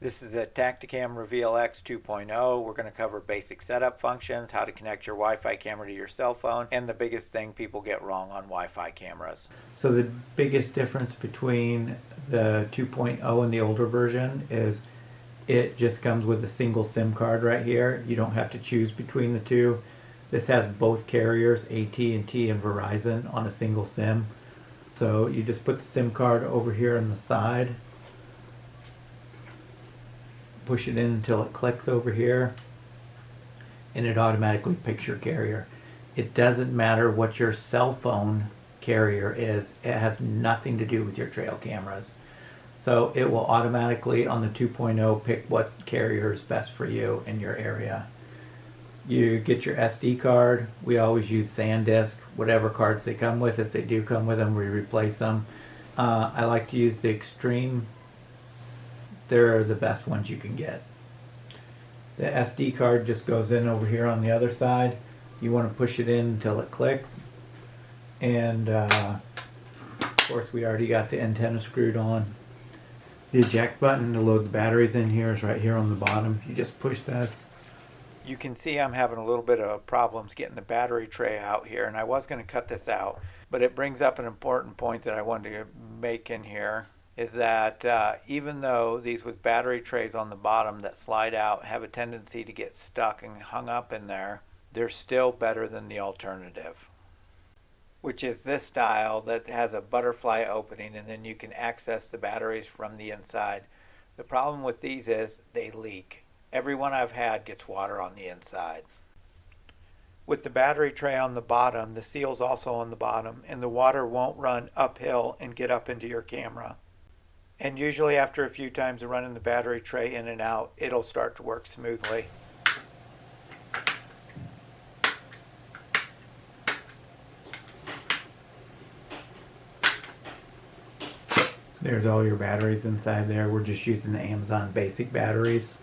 This is a Tactacam Reveal X 2.0. We're going to cover basic setup functions, how to connect your Wi-Fi camera to your cell phone, and the biggest thing people get wrong on Wi-Fi cameras. So the biggest difference between the 2.0 and the older version is it just comes with a single SIM card right here. You don't have to choose between the two. This has both carriers, AT&T and Verizon, on a single SIM. So you just put the SIM card over here on the side, push it in until it clicks over here, and it automatically picks your carrier. It doesn't matter what your cell phone carrier is. It has nothing to do with your trail cameras. So it will automatically on the 2.0 pick what carrier is best for you in your area. You get your SD card. We always use SanDisk, whatever cards they come with. If they do come with them, we replace them. I like to use the Extreme. They're the best ones you can get. The SD card just goes in over here on the other side. You want to push it in until it clicks. And of course we already got the antenna screwed on. The eject button to load the batteries in here is right here on the bottom. You just push this. You can see I'm having a little bit of problems getting the battery tray out here, and I was going to cut this out, but it brings up an important point that I wanted to make in here, is that even though these with battery trays on the bottom that slide out have a tendency to get stuck and hung up in there, they're still better than the alternative, which is this style that has a butterfly opening and then you can access the batteries from the inside. The problem with these is they leak. Every one I've had gets water on the inside. With the battery tray on the bottom, the seal's also on the bottom, and the water won't run uphill and get up into your camera. And usually after a few times of running the battery tray in and out, it'll start to work smoothly. There's all your batteries inside there. We're just using the Amazon basic batteries.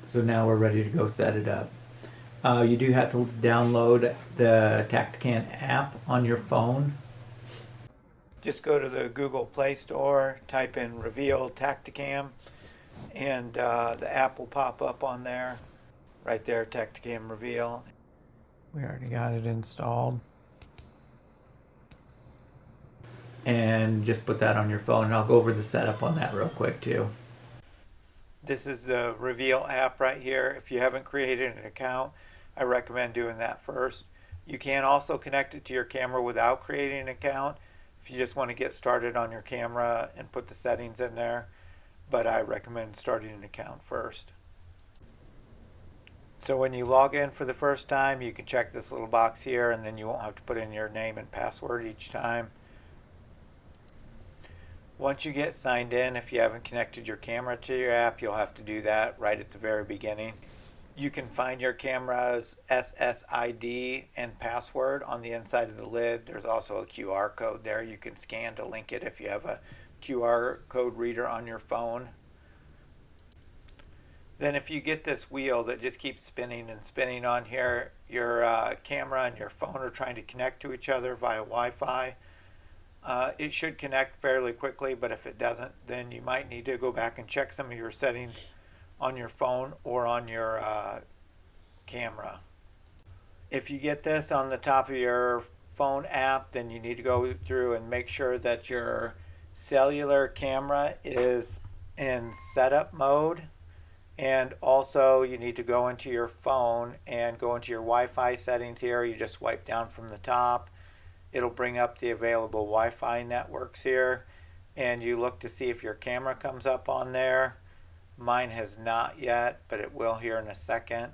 So now we're ready to go set it up. You do have to download the Tactacam app on your phone. Just go to the Google Play Store, type in Reveal Tactacam, and the app will pop up on there. Right there, Tactacam Reveal. We already got it installed. And just put that on your phone, and I'll go over the setup on that real quick too. This is the Reveal app right here. If you haven't created an account, I recommend doing that first. You can also connect it to your camera without creating an account if you just want to get started on your camera and put the settings in there, but I recommend starting an account first. So when you log in for the first time, you can check this little box here, and then you won't have to put in your name and password each time. Once you get signed in, if you haven't connected your camera to your app, you'll have to do that right at the very beginning. You can find your camera's SSID and password on the inside of the lid. There's also a QR code there you can scan to link it if you have a QR code reader on your phone. Then if you get this wheel that just keeps spinning and spinning on here, your camera and your phone are trying to connect to each other via Wi-Fi. It should connect fairly quickly, but if it doesn't, then you might need to go back and check some of your settings on your phone or on your camera. If you get this on the top of your phone app, then you need to go through and make sure that your cellular camera is in setup mode, and also you need to go into your phone and go into your Wi-Fi settings here. You just swipe down from the top. It'll bring up the available Wi-Fi networks here, and you look to see if your camera comes up on there. Mine has not yet, but it will here in a second.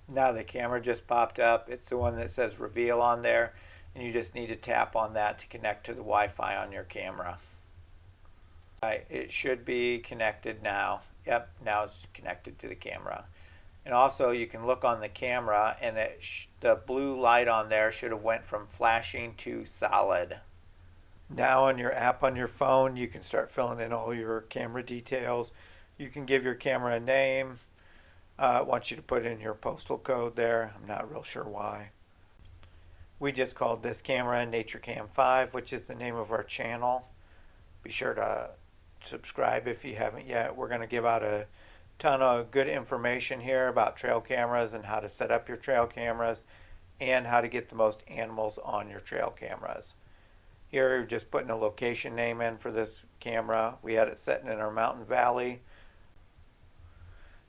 Now the camera just popped up. It's the one that says Reveal on there, and you just need to tap on that to connect to the Wi-Fi on your camera. Right, it should be connected now. Yep, now it's connected to the camera. And also you can look on the camera, and the blue light on there should have went from flashing to solid. Now on your app on your phone, you can start filling in all your camera details. You can give your camera a name. I want you to put in your postal code there. I'm not real sure why. We just called this camera Tactacam 5, which is the name of our channel. Be sure to subscribe if you haven't yet. We're going to give out a ton of good information here about trail cameras and how to set up your trail cameras and how to get the most animals on your trail cameras. Here we're just putting a location name in for this camera. We had it set in our mountain valley.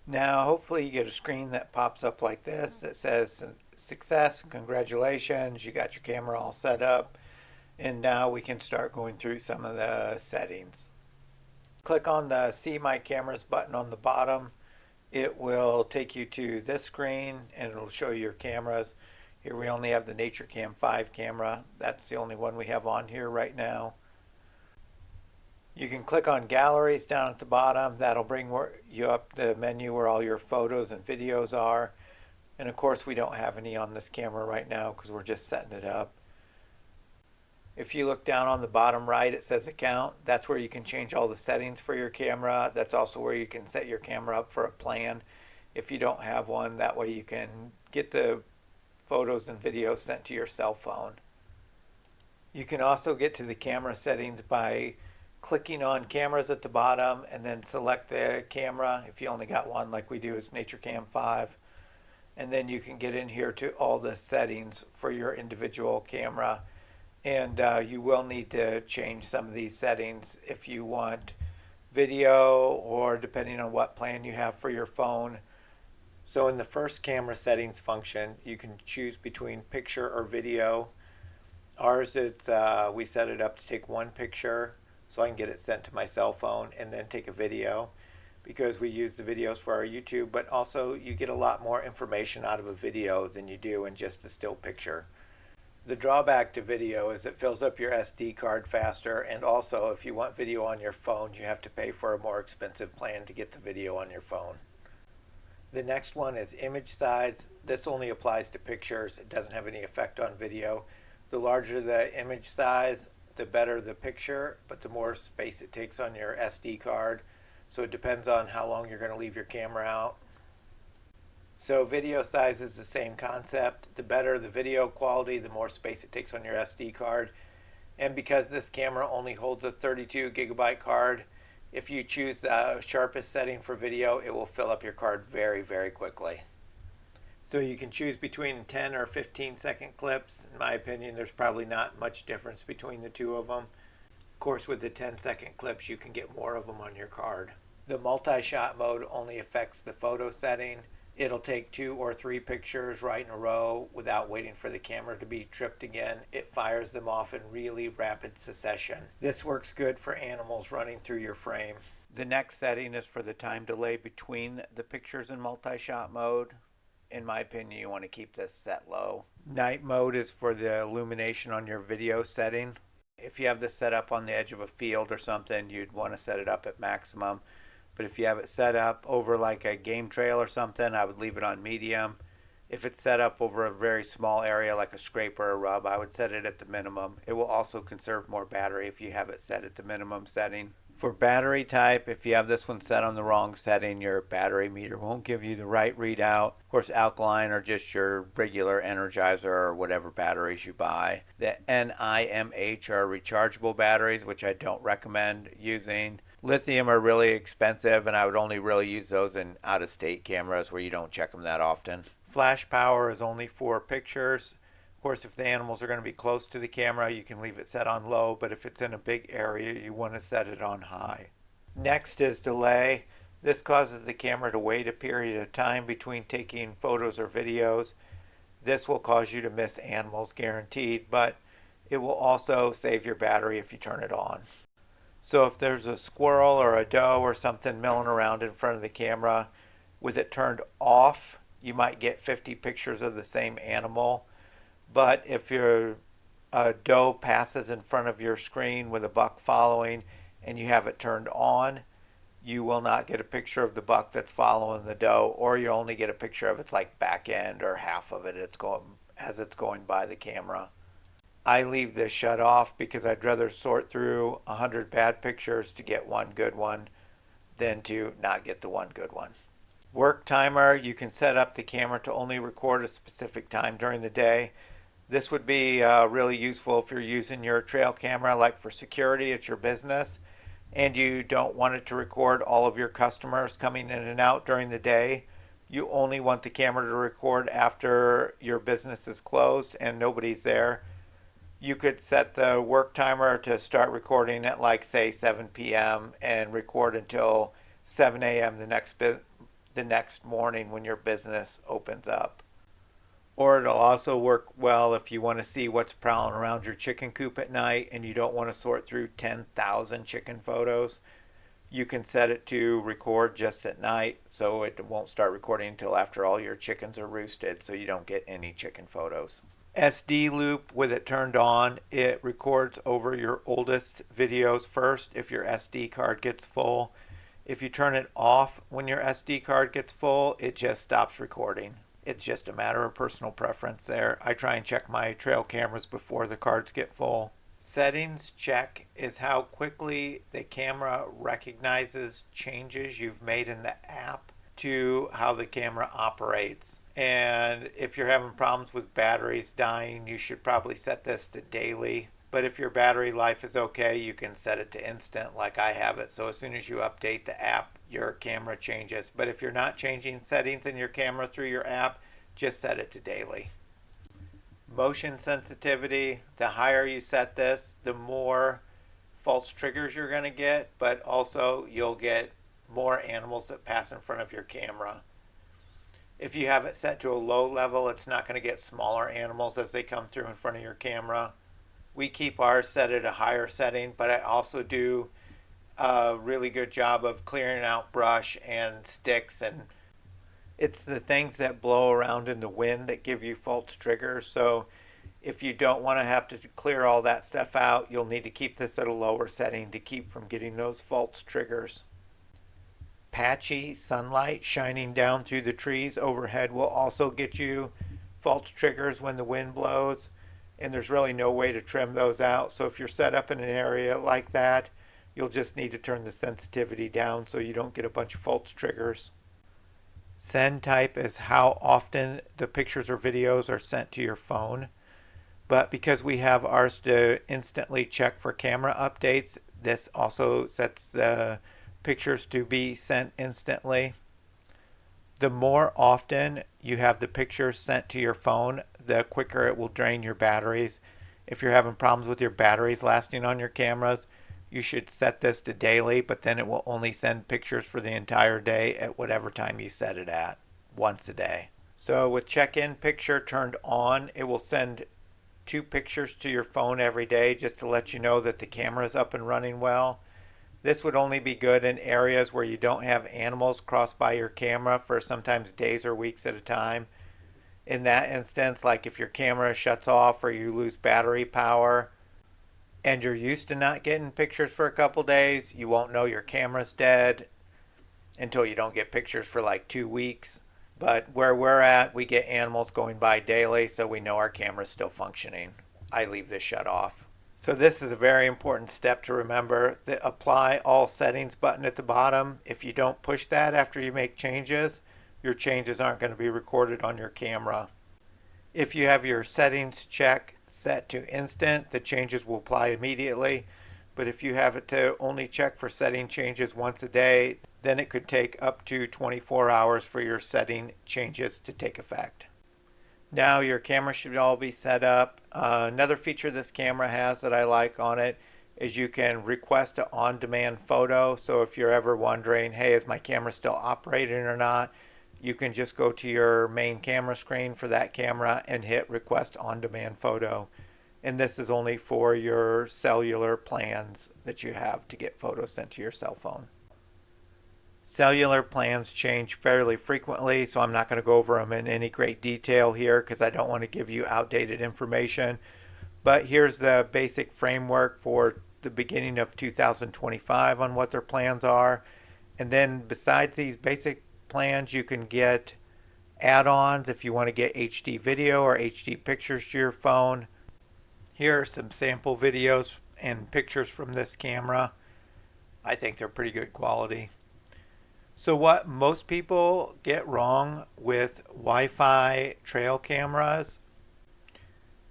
Now hopefully you get a screen that pops up like this that says success, congratulations, you got your camera all set up, and now we can start going through some of the settings. Click on the See My Cameras button on the bottom. It will take you to this screen and it'll show you your cameras. Here we only have the Tactacam 5 camera. That's the only one we have on here right now. You can click on galleries down at the bottom. That'll bring you up the menu where all your photos and videos are. And of course we don't have any on this camera right now because we're just setting it up. If you look down on the bottom right, it says account. That's where you can change all the settings for your camera. That's also where you can set your camera up for a plan if you don't have one. That way you can get the photos and videos sent to your cell phone. You can also get to the camera settings by clicking on cameras at the bottom and then select the camera if you only got one like we do. It's Tactacam 5, and then you can get in here to all the settings for your individual camera, and you will need to change some of these settings if you want video or depending on what plan you have for your phone. So in the first camera settings function you can choose between picture or video. Ours, we set it up to take one picture so I can get it sent to my cell phone and then take a video because we use the videos for our YouTube, but also you get a lot more information out of a video than you do in just a still picture. The drawback to video is it fills up your SD card faster, and also if you want video on your phone you have to pay for a more expensive plan to get the video on your phone. The next one is image size. This only applies to pictures. It doesn't have any effect on video. The larger the image size, the better the picture, but the more space it takes on your SD card. So it depends on how long you're going to leave your camera out. So video size is the same concept. The better the video quality, the more space it takes on your SD card. And because this camera only holds a 32 gigabyte card, if you choose the sharpest setting for video, it will fill up your card very, very quickly. So you can choose between 10 or 15 second clips. In my opinion, there's probably not much difference between the two of them. Of course, with the 10-second clips, you can get more of them on your card. The multi-shot mode only affects the photo setting. It'll take 2 or 3 pictures right in a row without waiting for the camera to be tripped again. It fires them off in really rapid succession. This works good for animals running through your frame. The next setting is for the time delay between the pictures in multi-shot mode. In my opinion, you want to keep this set low. Night mode is for the illumination on your video setting. If you have this set up on the edge of a field or something, you'd want to set it up at maximum. But if you have it set up over like a game trail or something, I would leave it on medium. If it's set up over a very small area like a scrape or a rub, I would set it at the minimum. It will also conserve more battery if you have it set at the minimum setting. For battery type, if you have this one set on the wrong setting, your battery meter won't give you the right readout. Of course, alkaline or just your regular Energizer or whatever batteries you buy. The NIMH are rechargeable batteries, which I don't recommend using. Lithium are really expensive, and I would only really use those in out-of-state cameras where you don't check them that often. Flash power is only for pictures. Of course, if the animals are going to be close to the camera, you can leave it set on low, but if it's in a big area, you want to set it on high. Next is delay. This causes the camera to wait a period of time between taking photos or videos. This will cause you to miss animals guaranteed, but it will also save your battery if you turn it on. So if there's a squirrel or a doe or something milling around in front of the camera, with it turned off, you might get 50 pictures of the same animal. But if a doe passes in front of your screen with a buck following and you have it turned on, you will not get a picture of the buck that's following the doe, or you only get a picture of its like back end or half of it as it's going by the camera. I leave this shut off because I'd rather sort through 100 bad pictures to get one good one than to not get the one good one. Work timer, you can set up the camera to only record a specific time during the day. This would be really useful if you're using your trail camera like for security at your business and you don't want it to record all of your customers coming in and out during the day. You only want the camera to record after your business is closed and nobody's there. You could set the work timer to start recording at like say 7 p.m. and record until 7 a.m. the next morning when your business opens up. Or it'll also work well if you want to see what's prowling around your chicken coop at night and you don't want to sort through 10,000 chicken photos. You can set it to record just at night so it won't start recording until after all your chickens are roosted so you don't get any chicken photos. SD loop, with it turned on, it records over your oldest videos first if your SD card gets full. If you turn it off when your SD card gets full, it just stops recording. It's just a matter of personal preference there. I try and check my trail cameras before the cards get full. Settings check is how quickly the camera recognizes changes you've made in the app to how the camera operates. And if you're having problems with batteries dying, you should probably set this to daily. But if your battery life is okay, you can set it to instant like I have it. So as soon as you update the app, your camera changes. But if you're not changing settings in your camera through your app, just set it to daily. Motion sensitivity, the higher you set this, the more false triggers you're going to get, but also you'll get more animals that pass in front of your camera. If you have it set to a low level, it's not going to get smaller animals as they come through in front of your camera. We keep ours set at a higher setting, but I also do a really good job of clearing out brush and sticks, and it's the things that blow around in the wind that give you false triggers. So if you don't want to have to clear all that stuff out, you'll need to keep this at a lower setting to keep from getting those false triggers. Patchy sunlight shining down through the trees overhead will also get you false triggers when the wind blows, and there's really no way to trim those out. So if you're set up in an area like that, you'll just need to turn the sensitivity down so you don't get a bunch of false triggers. Send type is how often the pictures or videos are sent to your phone. But because we have ours to instantly check for camera updates, this also sets the pictures to be sent instantly. The more often you have the pictures sent to your phone, the quicker it will drain your batteries. If you're having problems with your batteries lasting on your cameras, you should set this to daily, but then it will only send pictures for the entire day at whatever time you set it at, once a day. So with check-in picture turned on, it will send 2 pictures to your phone every day just to let you know that the camera is up and running well. This would only be good in areas where you don't have animals cross by your camera for sometimes days or weeks at a time. In that instance, like if your camera shuts off or you lose battery power and you're used to not getting pictures for a couple days, you won't know your camera's dead until you don't get pictures for like 2 weeks. But where we're at, we get animals going by daily, so we know our camera's still functioning. I leave this shut off. So this is a very important step to remember. The apply all settings button at the bottom. If you don't push that after you make changes, your changes aren't going to be recorded on your camera. If you have your settings check set to instant, the changes will apply immediately. But if you have it to only check for setting changes once a day, then it could take up to 24 hours for your setting changes to take effect. Now your camera should all be set up. Another feature this camera has that I like on it is you can request an on-demand photo. So if you're ever wondering, hey, is my camera still operating or not, you can just go to your main camera screen for that camera and hit request on-demand photo. And this is only for your cellular plans that you have to get photos sent to your cell phone. Cellular plans change fairly frequently, so I'm not going to go over them in any great detail here because I don't want to give you outdated information. But here's the basic framework for the beginning of 2025 on what their plans are. And then besides these basic plans, you can get add-ons if you want to get HD video or HD pictures to your phone. Here are some sample videos and pictures from this camera. I think they're pretty good quality. So what most people get wrong with Wi-Fi trail cameras,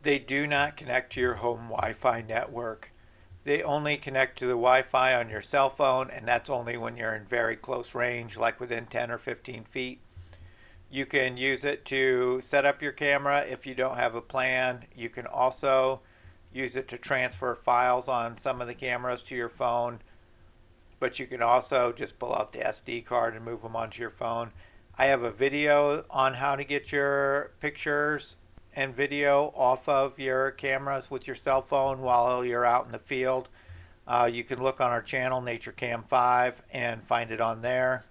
They do not connect to your home Wi-Fi network. They only connect to the Wi-Fi on your cell phone, and that's only when you're in very close range, like within 10 or 15 feet. You can use it to set up your camera if you don't have a plan. You can also use it to transfer files on some of the cameras to your phone, but you can also just pull out the SD card and move them onto your phone. I have a video on how to get your pictures and video off of your cameras with your cell phone while you're out in the field. You can look on our channel, Nature Cam 5, and find it on there.